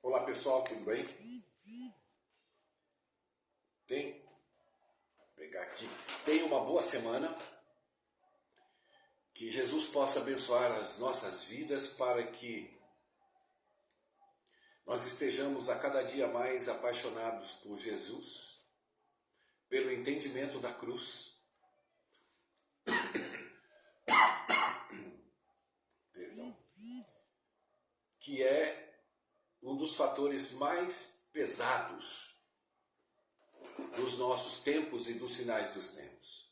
Olá pessoal, tudo bem? Pegar aqui. Tenha uma boa semana. Que Jesus possa abençoar as nossas vidas para que nós estejamos a cada dia mais apaixonados por Jesus, pelo entendimento da cruz. Perdão. Que é um dos fatores mais pesados dos nossos tempos e dos sinais dos tempos.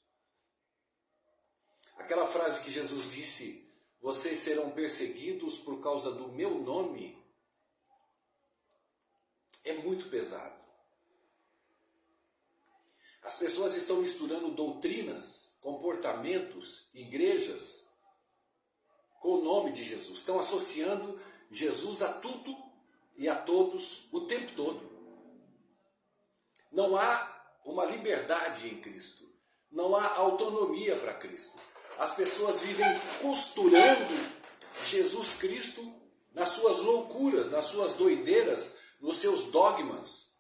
Aquela frase que Jesus disse, vocês serão perseguidos por causa do meu nome, é muito pesado. As pessoas estão misturando doutrinas, comportamentos, igrejas com o nome de Jesus. Estão associando Jesus a tudo e a todos o tempo todo. Não há uma liberdade em Cristo. Não há autonomia para Cristo. As pessoas vivem costurando Jesus Cristo nas suas loucuras, nas suas doideiras, nos seus dogmas.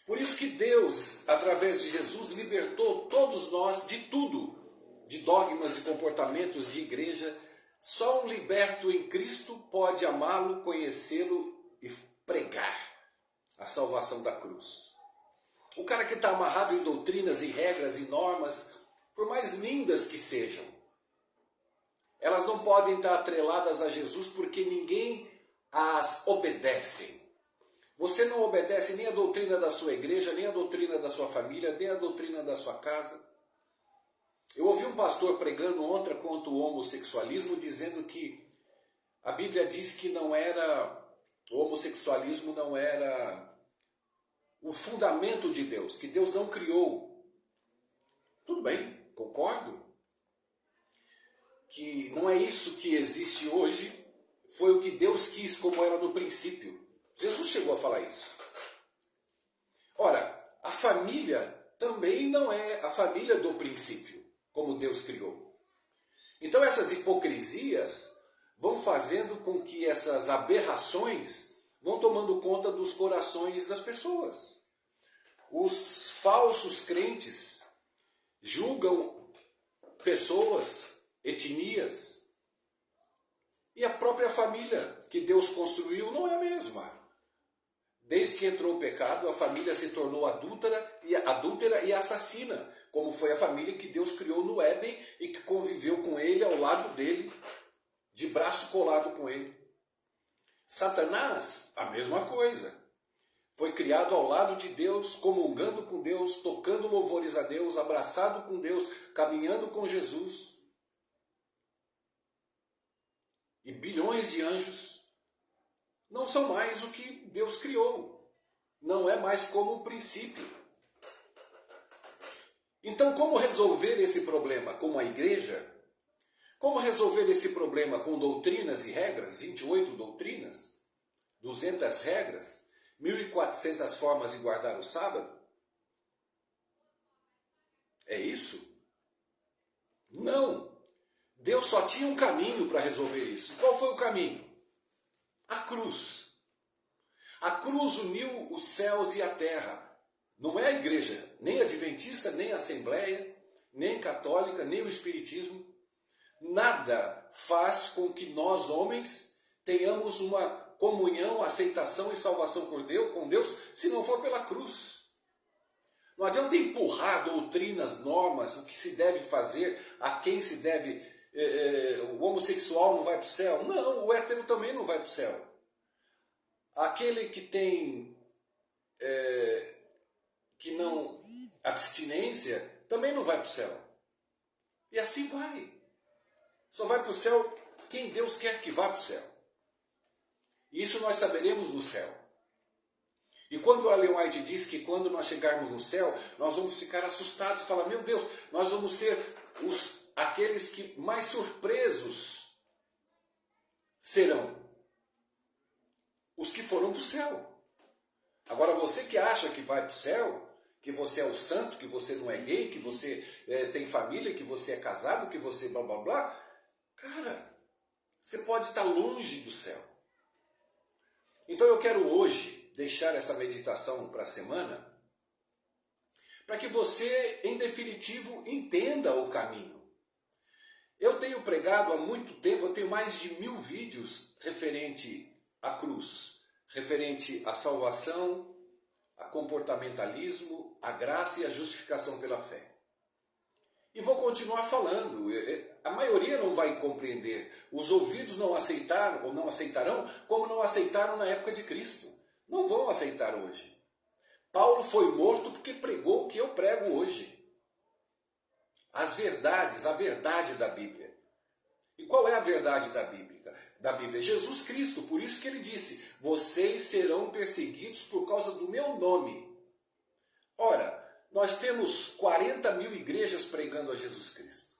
Por isso que Deus, através de Jesus, libertou todos nós de tudo, de dogmas, de comportamentos, de igreja. Só um liberto em Cristo pode amá-lo, conhecê-lo e pregar a salvação da cruz. O cara que está amarrado em doutrinas e regras e normas, por mais lindas que sejam, elas não podem estar atreladas a Jesus porque ninguém as obedece. Você não obedece nem a doutrina da sua igreja, nem a doutrina da sua família, nem a doutrina da sua casa. Eu ouvi um pastor pregando ontem contra o homossexualismo, dizendo que a Bíblia diz que o homossexualismo não era o fundamento de Deus, que Deus não criou. Tudo bem, concordo. Que não é isso que existe hoje, foi o que Deus quis como era no princípio. Jesus chegou a falar isso. Ora, a família também não é a família do princípio, como Deus criou. Então essas hipocrisias vão fazendo com que essas aberrações vão tomando conta dos corações das pessoas. Os falsos crentes julgam pessoas, etnias, e a própria família que Deus construiu não é a mesma. Desde que entrou o pecado, a família se tornou adúltera e assassina, como foi a família que Deus criou no Éden e que conviveu com ele, ao lado dele, de braço colado com ele. Satanás, a mesma coisa. Foi criado ao lado de Deus, comungando com Deus, tocando louvores a Deus, abraçado com Deus, caminhando com Jesus. E bilhões de anjos não são mais o que Deus criou. Não é mais como o princípio. Então, como resolver esse problema com a igreja? Como resolver esse problema com doutrinas e regras? 28 doutrinas? 200 regras? 1.400 formas de guardar o sábado? É isso? Não. Deus só tinha um caminho para resolver isso. Qual foi o caminho? A cruz. A cruz uniu os céus e a terra. Não é a igreja, nem adventista, nem a assembleia, nem católica, nem o espiritismo. Nada faz com que nós, homens, tenhamos uma comunhão, aceitação e salvação com Deus, se não for pela cruz. Não adianta empurrar doutrinas, normas, o que se deve fazer, a quem se deve... o homossexual não vai para o céu. Não, o hétero também não vai para o céu. Aquele que tem que não abstinência também não vai para o céu. E assim vai. Só vai para o céu quem Deus quer que vá para o céu. E isso nós saberemos no céu. E quando a Ellen White diz que quando nós chegarmos no céu, nós vamos ficar assustados e falar, meu Deus, nós vamos ser aqueles que mais surpresos serão os que foram para o céu. Agora você que acha que vai para o céu, que você é o santo, que você não é gay, que você tem família, que você é casado, que você blá blá blá, cara, você pode estar longe do céu. Então eu quero hoje deixar essa meditação para a semana, para que você, em definitivo, entenda o caminho. Eu tenho pregado há muito tempo, eu tenho mais de 1000 vídeos referente à cruz, referente à salvação, a comportamentalismo, a graça e a justificação pela fé. E vou continuar falando. A maioria não vai compreender. Os ouvidos não aceitaram ou não aceitarão, como não aceitaram na época de Cristo. Não vão aceitar hoje. Paulo foi morto porque pregou o que eu prego hoje. As verdades, a verdade da Bíblia. E qual é a verdade da Bíblia? Jesus Cristo. Por isso que ele disse: vocês serão perseguidos por causa do meu nome. Ora, nós temos 40.000 igrejas pregando a Jesus Cristo.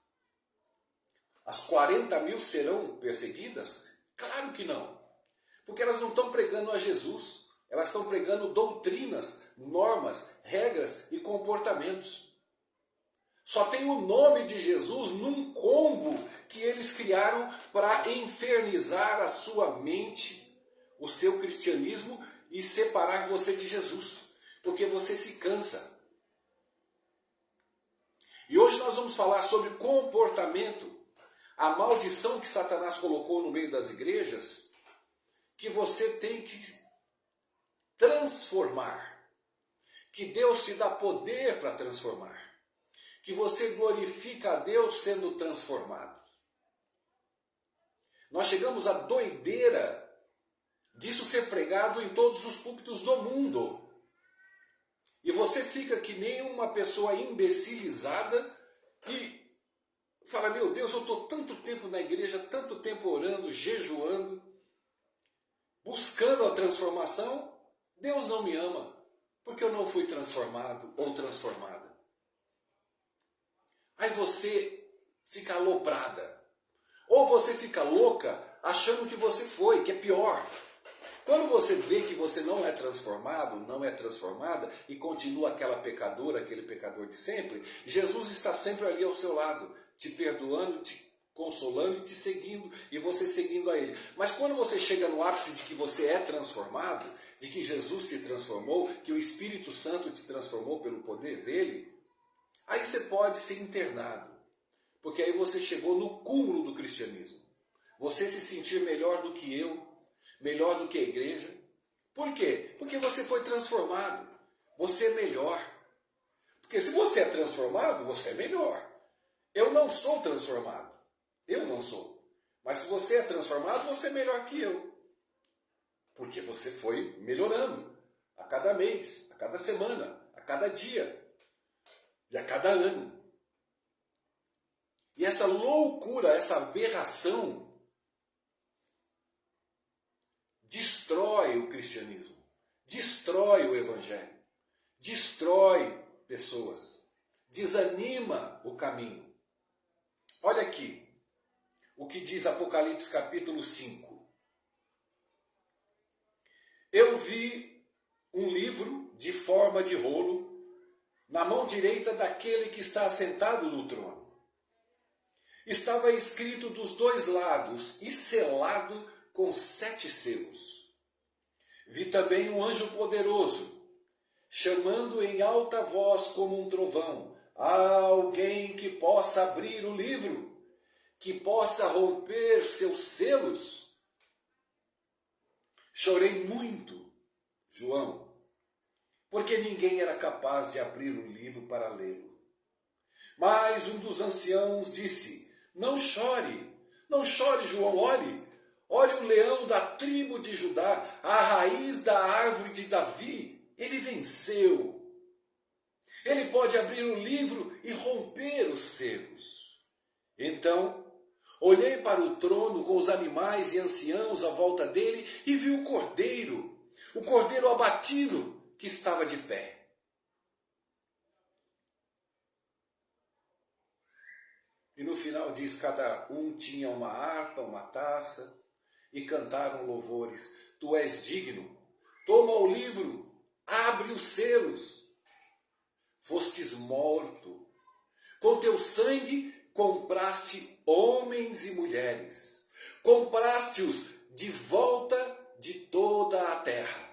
As 40.000 serão perseguidas? Claro que não. Porque elas não estão pregando a Jesus. Elas estão pregando doutrinas, normas, regras e comportamentos. Só tem o nome de Jesus num combo que eles criaram para infernizar a sua mente, o seu cristianismo e separar você de Jesus. Porque você se cansa. E hoje nós vamos falar sobre comportamento, a maldição que Satanás colocou no meio das igrejas, que você tem que transformar, que Deus te dá poder para transformar, que você glorifica a Deus sendo transformado. Nós chegamos à doideira disso ser pregado em todos os púlpitos do mundo. E você fica que nem uma pessoa imbecilizada e fala: meu Deus, eu estou tanto tempo na igreja, tanto tempo orando, jejuando, buscando a transformação, Deus não me ama, porque eu não fui transformado ou transformada. Aí você fica aloprada, ou você fica louca achando que você foi, que é pior. Quando você vê que você não é transformado, não é transformada, e continua aquela pecadora, aquele pecador de sempre, Jesus está sempre ali ao seu lado, te perdoando, te consolando e te seguindo, e você seguindo a Ele. Mas quando você chega no ápice de que você é transformado, de que Jesus te transformou, que o Espírito Santo te transformou pelo poder dele, aí você pode ser internado, porque aí você chegou no cúmulo do cristianismo. Você se sentir melhor do que eu, melhor do que a igreja. Por quê? Porque você foi transformado. Você é melhor. Porque se você é transformado, você é melhor. Eu não sou transformado. Eu não sou. Mas se você é transformado, você é melhor que eu. Porque você foi melhorando a cada mês, a cada semana, a cada dia e a cada ano. E essa loucura, essa aberração destrói o cristianismo, destrói o evangelho, destrói pessoas, desanima o caminho. Olha aqui o que diz Apocalipse capítulo 5. Eu vi um livro de forma de rolo na mão direita daquele que está assentado no trono. Estava escrito dos dois lados e selado com 7 selos. Vi também um anjo poderoso, chamando em alta voz como um trovão: há alguém que possa abrir o livro, que possa romper seus selos? Chorei muito, João, porque ninguém era capaz de abrir o livro para lê-lo. Mas um dos anciãos disse: não chore, não chore, João, olhe o leão da tribo de Judá, a raiz da árvore de Davi, ele venceu. Ele pode abrir o livro e romper os selos. Então, olhei para o trono com os animais e anciãos à volta dele e vi o cordeiro abatido que estava de pé. E no final diz: cada um tinha uma harpa, uma taça, e cantaram louvores. Tu és digno, toma o livro, abre os selos. Fostes morto, com teu sangue compraste homens e mulheres, compraste-os de volta de toda a terra.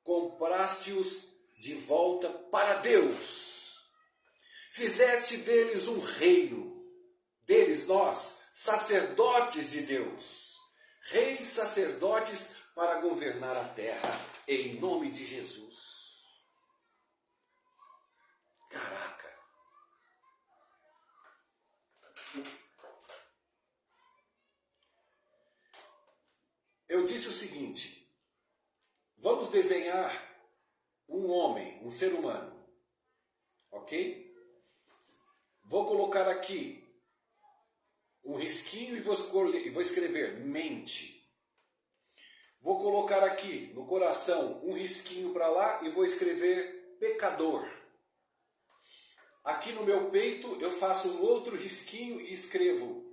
Compraste-os de volta para Deus. Fizeste deles um reino, deles nós, sacerdotes de Deus, reis sacerdotes para governar a terra, em nome de Jesus. Caraca! Eu disse o seguinte: vamos desenhar um homem, um ser humano, ok? Vou colocar aqui um risquinho e vou escrever mente. Vou colocar aqui no coração um risquinho para lá e vou escrever pecador. Aqui no meu peito eu faço um outro risquinho e escrevo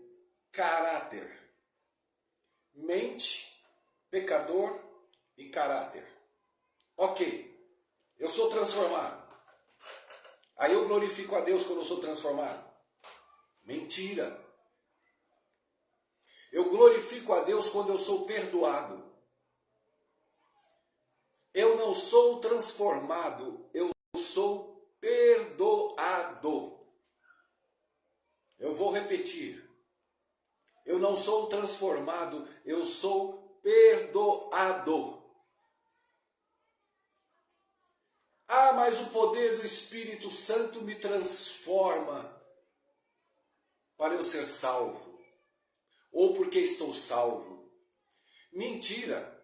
caráter. Mente, pecador e caráter. Ok, eu sou transformado. Aí eu glorifico a Deus quando eu sou transformado. Mentira. Eu glorifico a Deus quando eu sou perdoado. Eu não sou transformado, eu sou perdoado. Eu vou repetir. Eu não sou transformado, eu sou perdoado. Ah, mas o poder do Espírito Santo me transforma para eu ser salvo. Ou porque estou salvo. Mentira.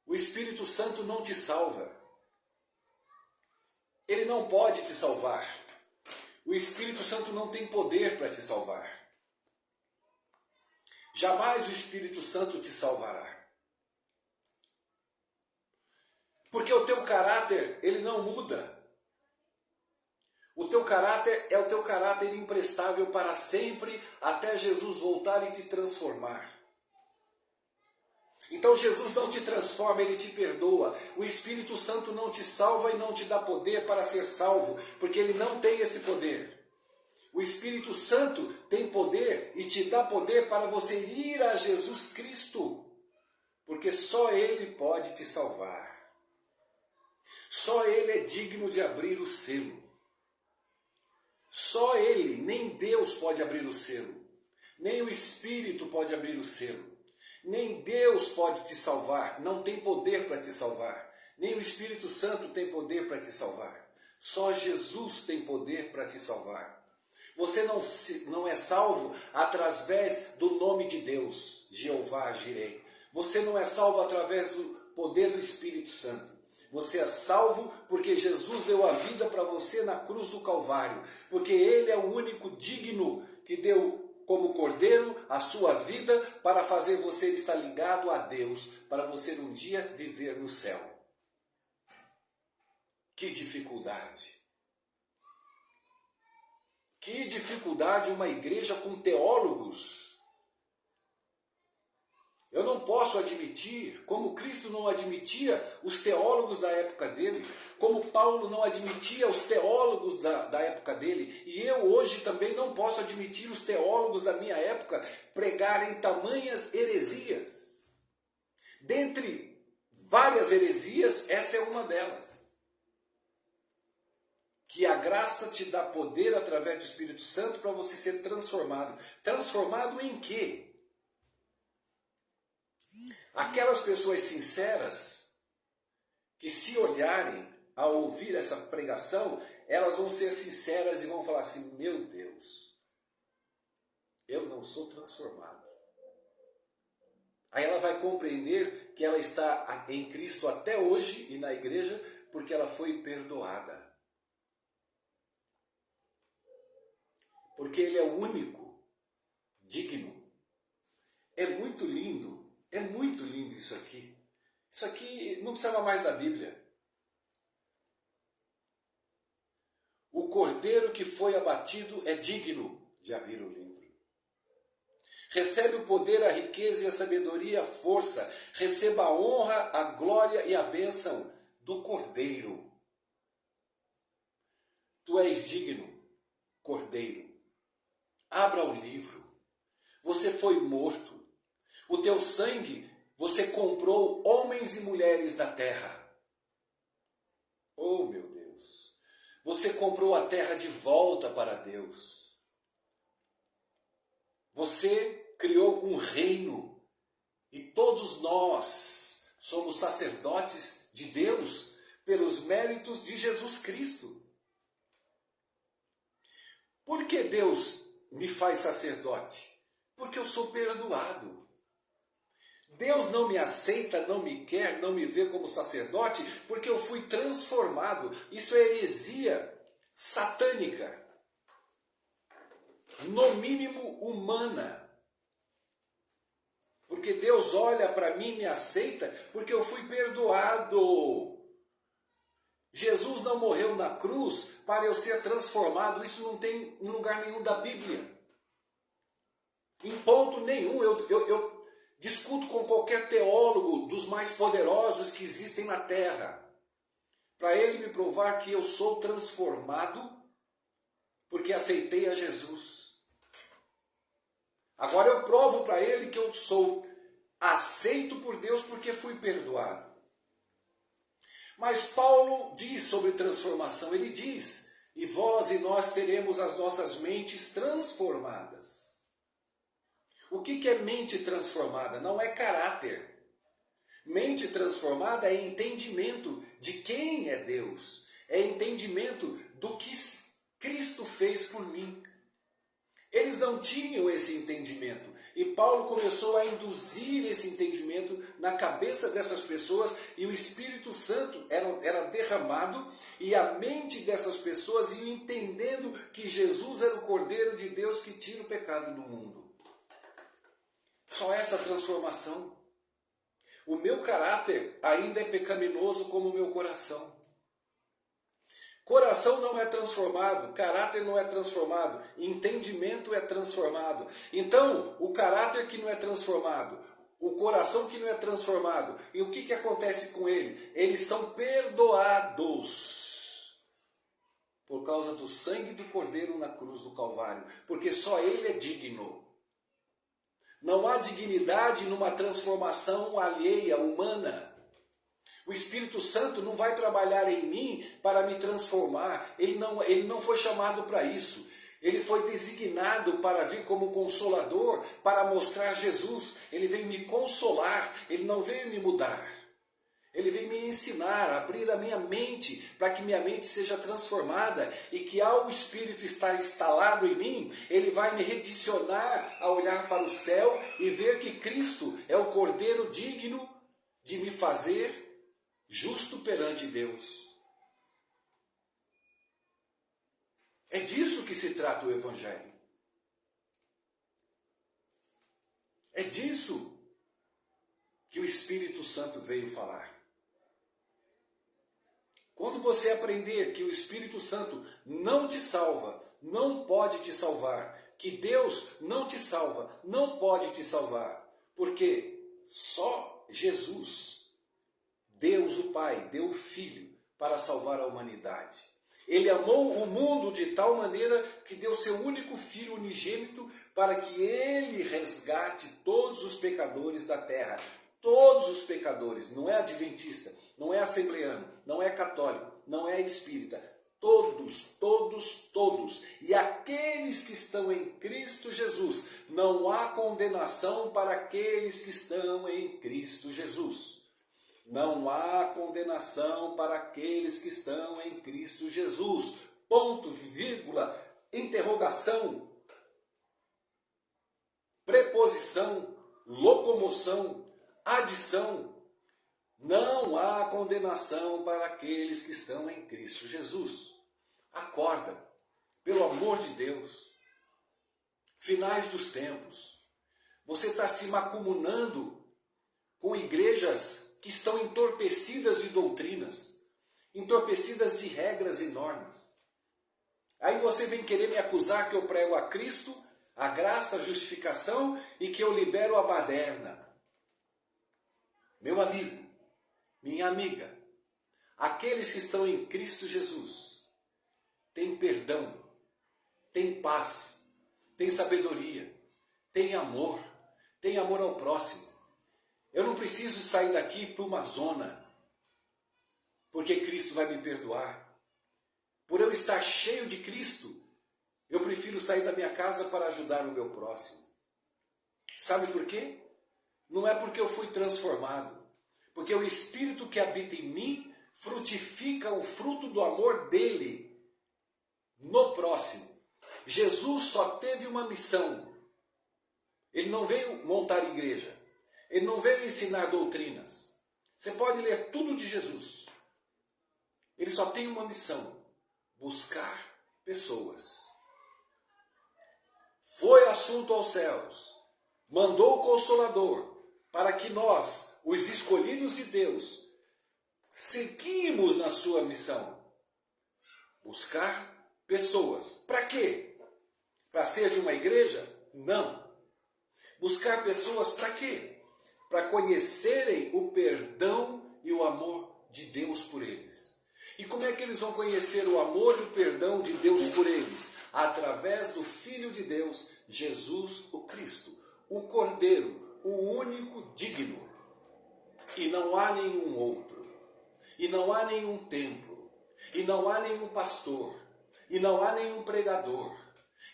O Espírito Santo não te salva. Ele não pode te salvar. O Espírito Santo não tem poder para te salvar. Jamais o Espírito Santo te salvará. Porque o teu caráter, ele não muda. O teu caráter é o teu caráter imprestável para sempre, até Jesus voltar e te transformar. Então Jesus não te transforma, Ele te perdoa. O Espírito Santo não te salva e não te dá poder para ser salvo, porque Ele não tem esse poder. O Espírito Santo tem poder e te dá poder para você ir a Jesus Cristo, porque só Ele pode te salvar. Só Ele é digno de abrir o selo. Só Ele, nem Deus pode abrir o selo, nem o Espírito pode abrir o selo. Nem Deus pode te salvar, não tem poder para te salvar. Nem o Espírito Santo tem poder para te salvar. Só Jesus tem poder para te salvar. Você não é salvo através do nome de Deus, Jeová Jireh. Você não é salvo através do poder do Espírito Santo. Você é salvo porque Jesus deu a vida para você na cruz do Calvário. Porque Ele é o único digno que deu como cordeiro a sua vida para fazer você estar ligado a Deus, para você um dia viver no céu. Que dificuldade! Que dificuldade uma igreja com teólogos. Eu não posso admitir, como Cristo não admitia os teólogos da época dele, como Paulo não admitia os teólogos da época dele, e eu hoje também não posso admitir os teólogos da minha época pregarem tamanhas heresias. Dentre várias heresias, essa é uma delas. Que a graça te dá poder através do Espírito Santo para você ser transformado. Transformado em quê? Aquelas pessoas sinceras que, se olharem ao ouvir essa pregação, elas vão ser sinceras e vão falar assim: meu Deus, eu não sou transformado. Aí ela vai compreender que ela está em Cristo até hoje e na igreja porque ela foi perdoada. Porque Ele é o único digno. É muito lindo isso aqui. Isso aqui não precisava mais da Bíblia. O cordeiro que foi abatido é digno de abrir o livro. Recebe o poder, a riqueza e a sabedoria, a força. Receba a honra, a glória e a bênção do cordeiro. Tu és digno, cordeiro. Abra o livro. Você foi morto. O teu sangue você comprou homens e mulheres da terra. Oh, meu Deus! Você comprou a terra de volta para Deus. Você criou um reino e todos nós somos sacerdotes de Deus pelos méritos de Jesus Cristo. Por que Deus me faz sacerdote? Porque eu sou perdoado. Deus não me aceita, não me quer, não me vê como sacerdote, porque eu fui transformado. Isso é heresia satânica, no mínimo humana. Porque Deus olha para mim e me aceita porque eu fui perdoado. Jesus não morreu na cruz para eu ser transformado. Isso não tem em lugar nenhum da Bíblia. Em ponto nenhum. Eu discuto com qualquer teólogo dos mais poderosos que existem na terra, para ele me provar que eu sou transformado porque aceitei a Jesus. Agora eu provo para ele que eu sou aceito por Deus porque fui perdoado. Mas Paulo diz sobre transformação, ele diz: e vós e nós teremos as nossas mentes transformadas. O que é mente transformada? Não é caráter. Mente transformada é entendimento de quem é Deus. É entendimento do que Cristo fez por mim. Eles não tinham esse entendimento. E Paulo começou a induzir esse entendimento na cabeça dessas pessoas, e o Espírito Santo era derramado, e a mente dessas pessoas ia entendendo que Jesus era o Cordeiro de Deus que tira o pecado do mundo. Só essa transformação. O meu caráter ainda é pecaminoso como o meu coração. Coração não é transformado, caráter não é transformado, entendimento é transformado. Então, o caráter que não é transformado, o coração que não é transformado, e o que acontece com ele? Eles são perdoados por causa do sangue do Cordeiro na cruz do Calvário, porque só ele é digno. Não há dignidade numa transformação alheia, humana. O Espírito Santo não vai trabalhar em mim para me transformar. Ele não foi chamado para isso. Ele foi designado para vir como consolador, para mostrar Jesus. Ele veio me consolar, ele não veio me mudar. Ele veio me ensinar, abrir a minha mente, para que minha mente seja transformada, e que ao Espírito estar instalado em mim, ele vai me redicionar a olhar para o céu e ver que Cristo é o Cordeiro digno de me fazer justo perante Deus. É disso que se trata o Evangelho. É disso que o Espírito Santo veio falar. Quando você aprender que o Espírito Santo não te salva, não pode te salvar, que Deus não te salva, não pode te salvar, porque só Jesus, Deus o Pai, deu o Filho para salvar a humanidade. Ele amou o mundo de tal maneira que deu seu único Filho unigênito para que ele resgate todos os pecadores da terra. Todos os pecadores, não é adventista, não é assembleano, não é católico, não é espírita. Todos, todos, todos. E aqueles que estão em Cristo Jesus, não há condenação para aqueles que estão em Cristo Jesus. Não há condenação para aqueles que estão em Cristo Jesus. Ponto, vírgula, interrogação, preposição, locomoção, adição. Não há condenação para aqueles que estão em Cristo Jesus. Acorda, pelo amor de Deus. Finais dos tempos. Você está se macumunando com igrejas que estão entorpecidas de doutrinas, entorpecidas de regras e normas. Aí você vem querer me acusar que eu prego a Cristo, a graça, a justificação, e que eu libero a baderna. Meu amigo, minha amiga, aqueles que estão em Cristo Jesus têm perdão, têm paz, têm sabedoria, têm amor ao próximo. Eu não preciso sair daqui para uma zona, porque Cristo vai me perdoar. Por eu estar cheio de Cristo, eu prefiro sair da minha casa para ajudar o meu próximo. Sabe por quê? Não é porque eu fui transformado, porque o Espírito que habita em mim frutifica o fruto do amor dele no próximo. Jesus só teve uma missão. Ele não veio montar igreja. Ele não veio ensinar doutrinas. Você pode ler tudo de Jesus. Ele só tem uma missão: buscar pessoas. Foi assunto aos céus, mandou o Consolador, para que nós, os escolhidos de Deus, seguimos na sua missão. Buscar pessoas. Para quê? Para ser de uma igreja? Não. Buscar pessoas para quê? Para conhecerem o perdão e o amor de Deus por eles. E como é que eles vão conhecer o amor e o perdão de Deus por eles? Através do Filho de Deus, Jesus o Cristo, o Cordeiro, o único digno. E não há nenhum outro. E não há nenhum templo. E não há nenhum pastor. E não há nenhum pregador.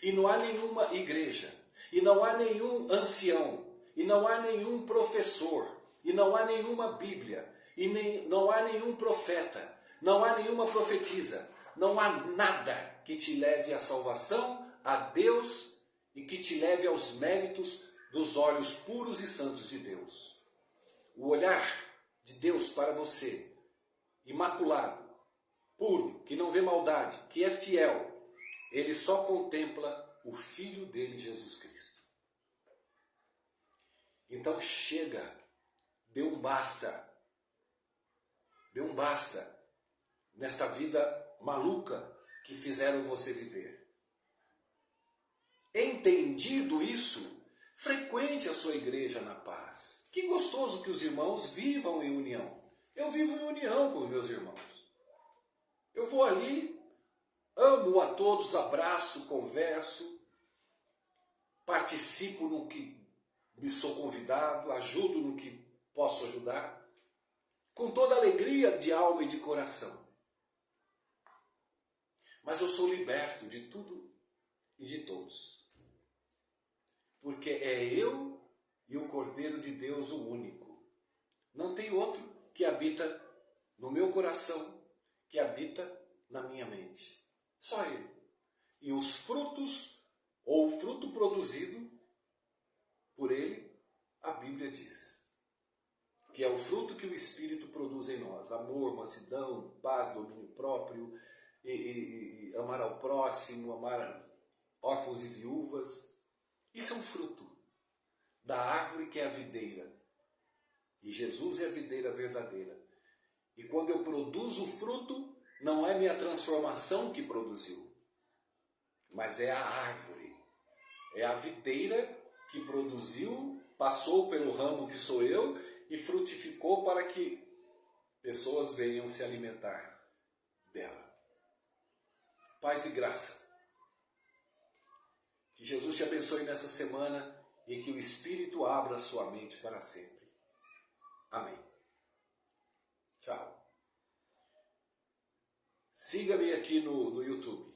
E não há nenhuma igreja. E não há nenhum ancião. E não há nenhum professor. E não há nenhuma Bíblia. E não há nenhum profeta. Não há nenhuma profetisa. Não há nada que te leve à salvação, a Deus, e que te leve aos méritos dos olhos puros e santos de Deus. O olhar de Deus para você, imaculado, puro, que não vê maldade, que é fiel, ele só contempla o Filho dele, Jesus Cristo. Então chega, dê um basta. Dê um basta nesta vida maluca que fizeram você viver. Entendido isso, frequente a sua igreja na paz. Que gostoso que os irmãos vivam em união. Eu vivo em união com os meus irmãos. Eu vou ali, amo a todos, abraço, converso, participo no que me sou convidado, ajudo no que posso ajudar, com toda alegria de alma e de coração. Mas eu sou liberto de tudo e de todos. Porque é eu e o Cordeiro de Deus o único. Não tem outro que habita no meu coração, que habita na minha mente. Só ele. E os frutos, ou o fruto produzido por ele, a Bíblia diz. Que é o fruto que o Espírito produz em nós. Amor, mansidão, paz, domínio próprio, e amar ao próximo, amar órfãos e viúvas. Isso é um fruto da árvore que é a videira. E Jesus é a videira verdadeira. E quando eu produzo fruto, não é minha transformação que produziu, mas é a árvore. É a videira que produziu, passou pelo ramo que sou eu e frutificou para que pessoas venham se alimentar dela. Paz e graça. Que Jesus te abençoe nessa semana e que o Espírito abra a sua mente para sempre. Amém. Tchau. Siga-me aqui no YouTube.